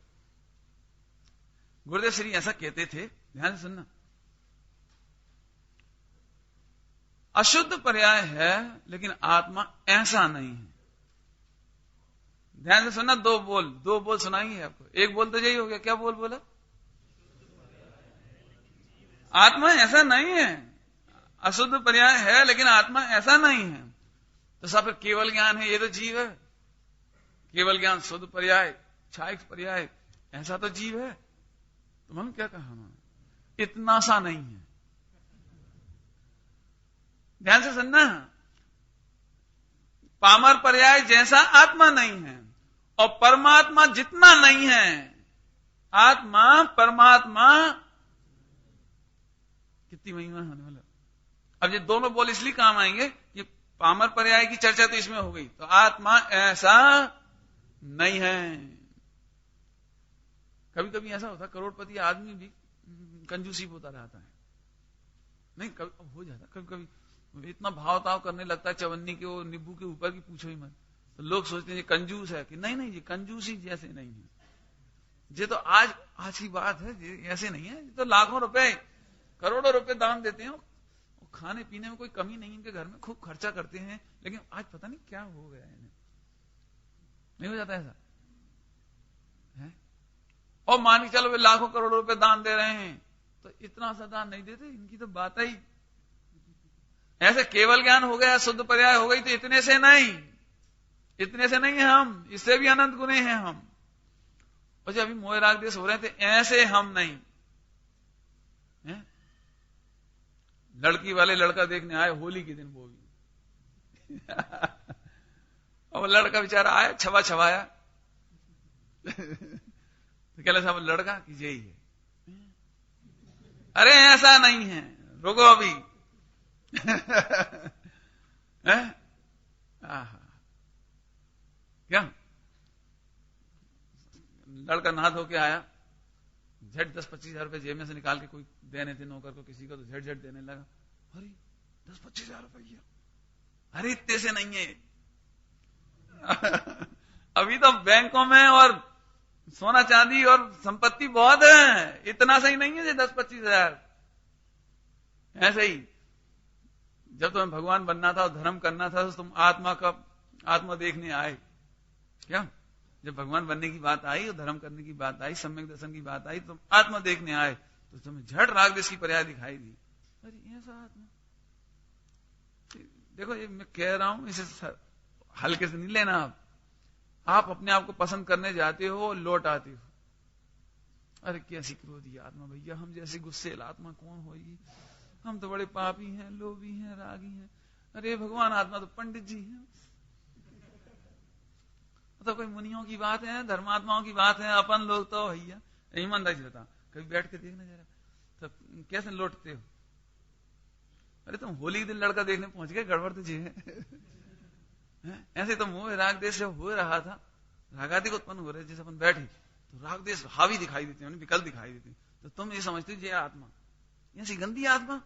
गुरुदेव श्री ऐसा कहते थे, ध्यान से सुनना, अशुद्ध पर्याय है लेकिन आत्मा ऐसा नहीं है। ध्यान से सुनना, दो बोल सुनाएंगे आपको। एक बोल तो यही हो गया, क्या बोल बोला? आत्मा ऐसा नहीं है, अशुद्ध पर्याय है लेकिन आत्मा ऐसा नहीं है। तो सब केवल ज्ञान है, ये तो जीव है। केवल ज्ञान शुद्ध पर्याय, क्षायक पर्याय, ऐसा तो जीव है। तो हम क्या कहा, इतना सा नहीं है। ध्यान से सुनना, पामर पर्याय जैसा आत्मा नहीं है और परमात्मा जितना नहीं है। आत्मा परमात्मा कितनी महिमा होने वाला। अब ये दोनों बोल इसलिए काम आएंगे कि पामर पर्याय की चर्चा तो इसमें हो गई, तो आत्मा ऐसा नहीं है। कभी कभी ऐसा होता, करोड़पति आदमी भी कंजूसी होता रहता है, नहीं कभी हो जाता, कभी कभी इतना भाव ताव करने लगता है चवन्नी के वो नींबू के ऊपर की पूछो ही मत। तो लोग सोचते हैं ये कंजूस है, कि नहीं, ये कंजूसी जैसे नहीं है। ये तो आज की बात है, ये ऐसे नहीं है। ये तो लाखों रुपए करोड़ों रुपए दान देते हैं, खाने पीने में कोई कमी नहीं, इनके घर में खूब खर्चा करते हैं, लेकिन आज पता नहीं क्या हो गया है इन्हें। नहीं हो जाता ऐसा है? और मान के चलो वे लाखों करोड़ों रुपए दान दे रहे हैं, तो इतना सा दान नहीं देते। इनकी तो बात ही ऐसे केवल ज्ञान हो गया, शुद्ध पर्याय हो गई, तो इतने से नहीं है हम, इससे भी अनंत गुने हैं हम। और जब अभी मोह राग देश हो रहे थे, ऐसे हम नहीं है? लड़की वाले लड़का देखने आए होली के दिन, वो भी और लड़का बेचारा आया छवा छवाया तो कहला साहब लड़का कि यही है। अरे ऐसा नहीं है, रुको अभी क्या लड़का नहा धो के आया, झट 10-25 हजार रुपए जेब में से निकाल के कोई देने थे नौकर को किसी को, तो झट देने लगा। अरे 10-25 हजार रुपये, अरे इतने से नहीं है अभी तो बैंकों में और सोना चांदी और संपत्ति बहुत है, इतना सही नहीं है 10-25 हजार। ऐसे ही जब तुम्हें भगवान बनना था और धर्म करना था, तो तुम आत्मा देखने आए क्या? जब भगवान बनने की बात आई और धर्म करने की बात आई, सम्यक दर्शन की बात आई, तुम आत्मा देखने आए, तो तुम्हें झट राग देश की पर्याय दिखाई दी। अरे ऐसा आत्मा, देखो ये मैं कह रहा हूं, इसे हल्के से नहीं लेना। आप अपने आप को पसंद करने जाते हो, लौट आते हो, अरे कैसी क्रोधी आत्मा भैया, हम जैसी गुस्सेल आत्मा कौन होगी, हम तो बड़े पापी हैं, लोभी हैं, रागी हैं। अरे भगवान आत्मा तो पंडित जी हैं, तो कोई मुनियों की बात है, धर्मात्माओं की बात है, अपन लोग तो भैया ईमानदारी से बता, कभी बैठ के देखना जरा, तो कैसे लौटते हो? अरे तुम होली के दिन लड़का देखने पहुंच गए, गड़बड़ तो जी है। ऐसे तो मोह राग देश जब हो रहा था, रागादि उत्पन्न हो रहे, जैसे अपन बैठे तो राग देश हावी दिखाई देते, विकल्प दिखाई देते, तो तुम ये समझते हो ये आत्मा, ऐसी गंदी आत्मा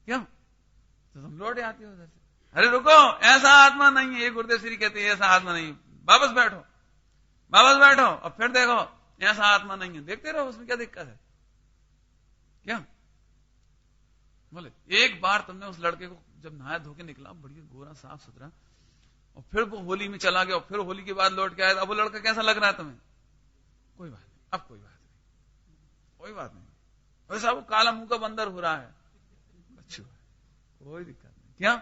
क्यों? तो तुम लौटे आते हो उधर से। अरे रुको, ऐसा आत्मा नहीं है, ये गुरुदेव श्री कहते हैं ऐसा आत्मा नहीं, वापस बैठो और फिर देखो, ऐसा आत्मा नहीं है, देखते रहो, उसमें क्या दिक्कत है क्या? बोले एक बार तुमने उस लड़के को जब नहाया धो के निकला, बढ़िया गोरा साफ सुथरा, और फिर वो होली में चला गया, और फिर होली के बाद लौट के आया, अब वो लड़का कैसा लग रहा है तुम्हें? कोई बात नहीं, अब कोई बात नहीं, वैसा वो काला मुंह का बंदर हो रहा है, अच्छा कोई दिक्कत नहीं, क्या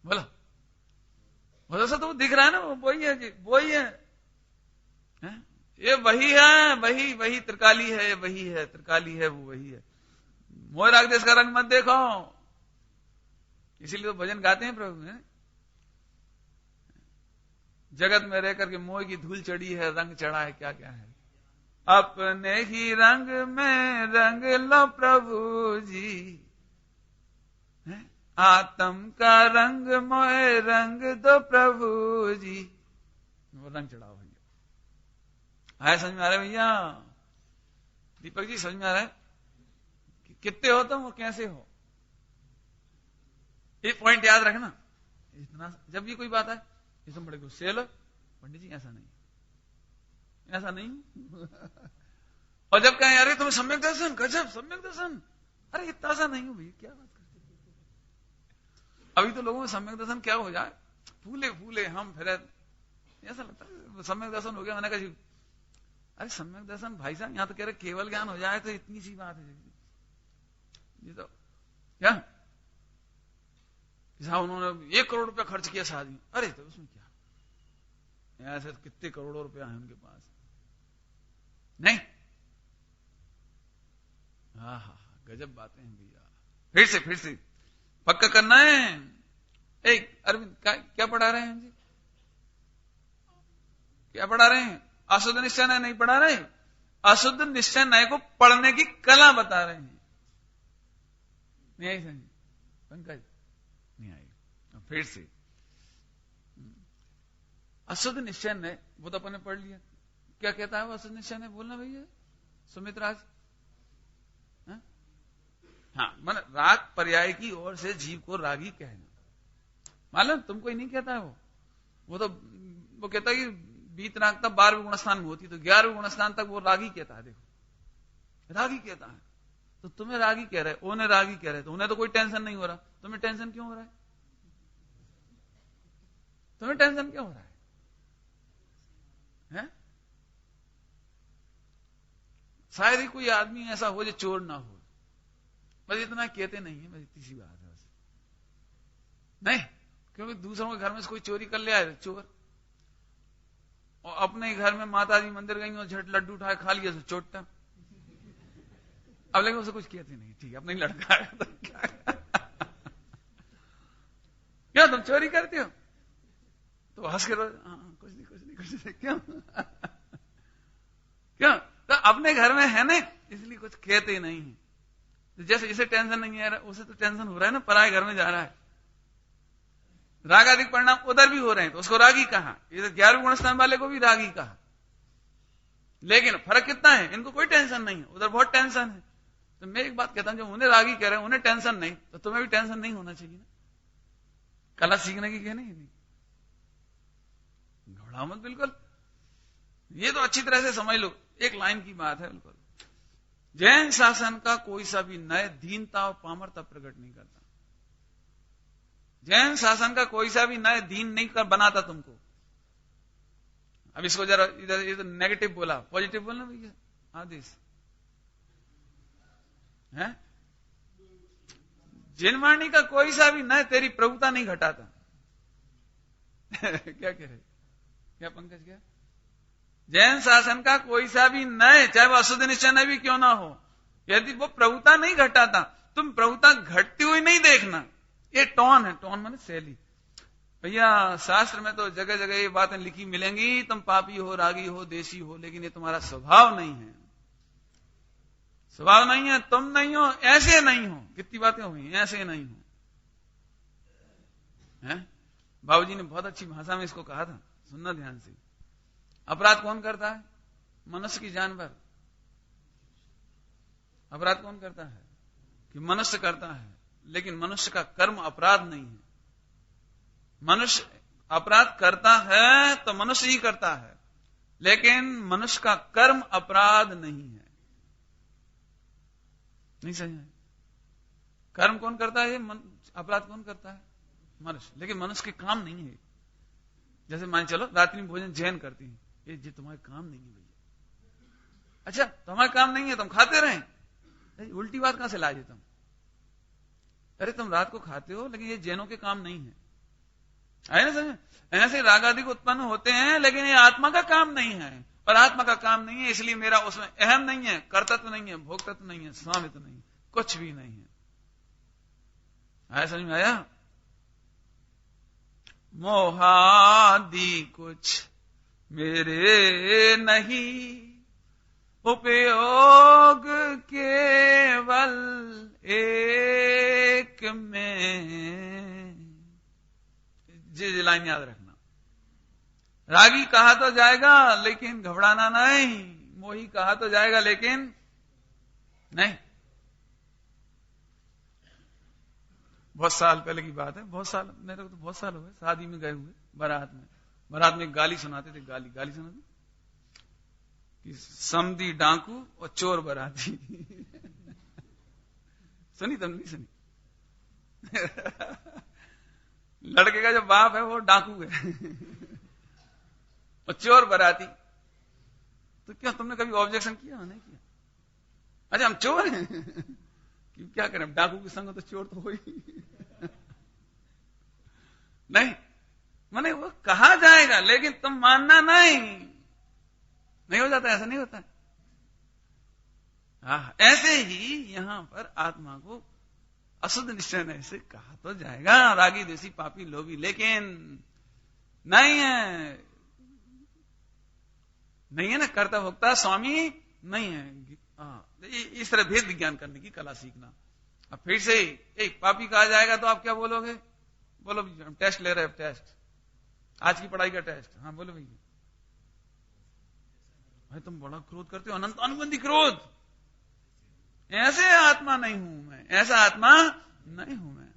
बोला? वैसा तो वो दिख रहा है ना, वो वही है जी, वही है, ये वही है, वही त्रिकाली है, वही है त्रिकाली है, वो वही है। मोह राग देश का रंग मत देखो, इसीलिए तो भजन गाते हैं प्रभु ने, जगत में रह करके मोह की धूल चढ़ी है, रंग चढ़ा है, क्या क्या है, अपने ही रंग में रंग लो प्रभु जी, आत्म का रंग मोह रंग दो प्रभु जी, वो रंग चढ़ाओ भैया, आया समझ में आ रहा है भैया? दीपक जी समझ में आ रहा है कि कितने हो तुम और कैसे हो? एक पॉइंट याद रखना, इतना जब भी कोई बात है ये तुम बड़े गुस्से लो, पंडित जी ऐसा नहीं, ऐसा नहीं। और जब कहें अरे तुम्हें सम्यक दर्शन, गजब सम्यक दर्शन, अरे इतना सा नहीं हो भैया, क्या बात करते? अभी तो लोगों में सम्यक दर्शन क्या हो जाए, फूले फूले हम फिर ऐसा लगता है सम्यक दर्शन हो गया। मैंने कहा अरे सम्यक दर्शन भाई साहब, यहां तो कह रहे केवल ज्ञान हो जाए तो इतनी सी बात है। ये तो क्या साहब उन्होंने 1 करोड़ रुपया खर्च किया शादी, अरे तो उसमें क्या, ऐसे कितने करोड़ों रुपया है उनके पास, नहीं। हाँ हाँ गजब बातें हैं भैया। फिर से पक्का करना है। एक अरविंद क्या पढ़ा रहे हैं जी, क्या पढ़ा रहे हैं? अशुद्ध निश्चय न्याय नहीं पढ़ा रहे, अशुद्ध निश्चय न्याय को पढ़ने की कला बता रहे हैं। नहीं आई समझ पंकज? नहीं आई। फिर से अशुद्ध निश्चय न्याय वो तो अपन ने पढ़ लिया, क्या कहता है वो अशुद्ध निश्चय न्याय? बोलना भैया सुमित राज। हाँ मन राग पर्याय की ओर से जीव को रागी कहना, मालूम तुमको ही नहीं कहता है वो तो वो कहता है कि बीत राग तक 12वें गुणस्थान में होती, तो 11वें गुणस्थान तक वो रागी कहता है। देखो रागी कहता है, तो तुम्हें रागी कह रहे, उन्हें रागी कह रहे, तो उन्हें तो कोई टेंशन नहीं हो रहा, तुम्हें टेंशन क्यों हो रहा है? तुम्हें टेंशन क्यों हो रहा है? शायद ही कोई आदमी ऐसा हो जो चोर ना हो, बस इतना कहते नहीं है, बस इतनी सी बात है बस। नहीं, क्योंकि दूसरों के घर में से कोई चोरी कर ले आए चोर, और अपने ही घर में माता जी मंदिर गई और झट लड्डू उठाए खा लिया तो चोटता। अब लेकिन उसे कुछ कहते नहीं, ठीक है अपना ही लड़का है तो क्या तुम चोरी करते हो? तो हंस के कुछ नहीं क्यों क्यों? तो अपने घर में है ना, इसलिए कुछ कहते नहीं है। तो जैसे इसे टेंशन नहीं है उसे तो टेंशन हो रहा है ना, पराए घर में जा रहा है, राग आदि परिणाम उधर भी हो रहे हैं, तो उसको रागी कहा। ये 11वें गुणस्थान वाले को भी रागी कहा, लेकिन फर्क कितना है, इनको कोई टेंशन नहीं है, उधर बहुत टेंशन है। तो मैं एक बात कहता हूं, जो उन्हें रागी कह रहे हैं उन्हें टेंशन नहीं, तो तुम्हें भी टेंशन नहीं होना चाहिए ना। कला सीखने की कहने नहीं, घबराओ मत बिल्कुल, ये तो अच्छी तरह से समझ लो, एक लाइन की बात है बिल्कुल। जैन शासन का कोई सा भी न्याय दीनता और पामरता प्रकट नहीं करता। जैन शासन का कोई सा भी न्याय दीन नहीं कर बनाता तुमको। अब इसको जरा इधर नेगेटिव बोला, पॉजिटिव बोलना भैया आदेश है। जिनवाणी का कोई सा भी न्याय तेरी प्रभुता नहीं घटाता। क्या कह रहे, क्या पंकज, क्या जैन शासन का कोई सा भी न्याय, चाहे वो अशुद्ध निश्चय न्याय भी क्यों ना हो, यदि वो प्रभुता नहीं घटाता, तुम प्रभुता घटती हुई नहीं देखना। ये टोन है, टोन माने शैली। भैया शास्त्र में तो जगह जगह ये बातें लिखी मिलेंगी, तुम पापी हो, रागी हो, देशी हो, लेकिन ये तुम्हारा स्वभाव नहीं है, स्वभाव नहीं है, तुम नहीं हो, ऐसे नहीं हो। कितनी बातें हुई, ऐसे नहीं हो। बाबूजी ने बहुत अच्छी भाषा में इसको कहा था, सुनना ध्यान से। अपराध कौन करता है? मनुष्य की जानवर। अपराध कौन करता है? कि मनुष्य करता है, लेकिन मनुष्य का कर्म अपराध नहीं है। मनुष्य अपराध करता है तो मनुष्य ही करता है, लेकिन मनुष्य का कर्म अपराध नहीं है। नहीं समझ? कर्म कौन करता है? अपराध कौन करता है? मनुष्य। लेकिन मनुष्य के काम नहीं है। जैसे मान चलो रात्रि में भोजन जैन करती है, ये तुम्हारे काम नहीं है भैया। अच्छा तुम्हारे काम नहीं है, तुम खाते रहे, उल्टी बात कहां से ला देता हूं? अरे तुम रात को खाते हो, लेकिन ये जैनों के काम नहीं है। है ना समझ? ऐसे राग आदि को उत्पन्न होते हैं, लेकिन ये आत्मा का काम नहीं है। और आत्मा का काम नहीं है, इसलिए मेरा उसमें अहम नहीं है, कर्तत्व नहीं है, भोक्तत्व नहीं है, स्वामित्व नहीं, कुछ भी नहीं है। आया समझ में आया? मोहादि कुछ मेरे नहीं, उपयोग केवल एक में। जी लाइन याद रखना, रागी कहा तो जाएगा लेकिन घबराना नहीं, मोही कहा तो जाएगा लेकिन नहीं। बहुत साल पहले की बात है, बहुत साल, मेरे को तो बहुत साल हो गए, शादी में गए हुए बारात में गाली सुनाते थे, गाली सुनाते कि समधी डाकू और चोर बराती। सुनी तुम? नहीं सुनी? लड़के का जो बाप है वो डाकू है और चोर बराती। तो क्या तुमने कभी ऑब्जेक्शन किया? नहीं किया। अच्छा हम चोर हैं कि क्या करें, डाकू के संग तो चोर तो हो ही नहीं। माने वो कहा जाएगा लेकिन तुम मानना नहीं हो जाता, ऐसा नहीं होता। ऐसे ही यहां पर आत्मा को अशुद्ध निश्चय नहीं से कहा तो जाएगा, रागी देसी पापी लोभी, लेकिन नहीं है ना, कर्ता भोक्ता स्वामी नहीं है। इस तरह भेद विज्ञान करने की कला सीखना। अब फिर से एक पापी कहा जाएगा तो आप क्या बोलोगे? बोलो हम टेस्ट ले रहे हैं, टेस्ट, आज की पढ़ाई का टेस्ट। हाँ बोलो भैया। भाई तुम बड़ा क्रोध करते हो, अनंत अनुबंधी क्रोध। ऐसे आत्मा नहीं हूं मैं, ऐसा आत्मा नहीं हूं मैं।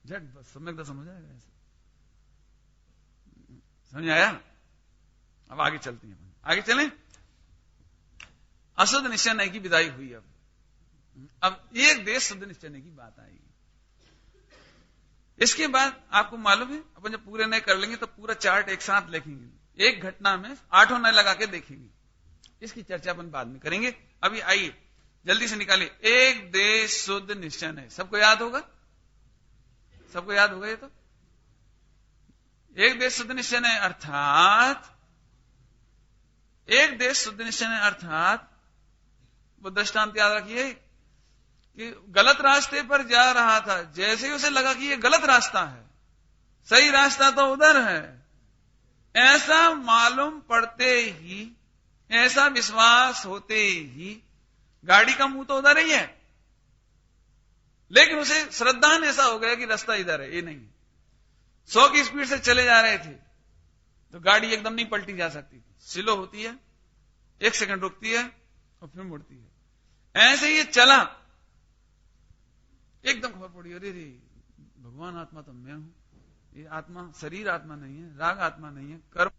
झट बस सम्यक समझ आएगा। ऐसे समझ आया? अब आगे चलते हैं, आगे चलें। अशुद्ध निश्चय नहीं की विदाई हुई। अब एक देश शुद्ध निश्चय नहीं की बात आई। इसके बाद आपको मालूम है, अपन जब पूरे नए कर लेंगे तो पूरा चार्ट एक साथ लिखेंगे, एक घटना में 8 नए लगा के देखेंगे। इसकी चर्चा अपन बाद में करेंगे। अभी आइए जल्दी से निकालिए, एक देश शुद्ध निश्चय नहीं। सबको याद होगा? सबको याद होगा ये तो? एक देश शुद्ध निश्चय नहीं अर्थात, एक देश शुद्ध निश्चय नहीं अर्थात, वो दृष्टांत याद रखिए कि गलत रास्ते पर जा रहा था, जैसे ही उसे लगा कि ये गलत रास्ता है, सही रास्ता तो उधर है, ऐसा मालूम पड़ते ही, ऐसा विश्वास होते ही गाड़ी का मुंह तो उधर ही है, लेकिन उसे श्रद्धान ऐसा हो गया कि रास्ता इधर है, ये नहीं। 100 की स्पीड से चले जा रहे थे तो गाड़ी एकदम नहीं पलटी जा सकती, स्लो होती है, 1 सेकंड रुकती है और फिर मुड़ती है। ऐसे ही ये चला, एकदम खबर पड़ी, अरे रे भगवान आत्मा तो मैं हूं, ये आत्मा शरीर आत्मा नहीं है, राग आत्मा नहीं है, कर्म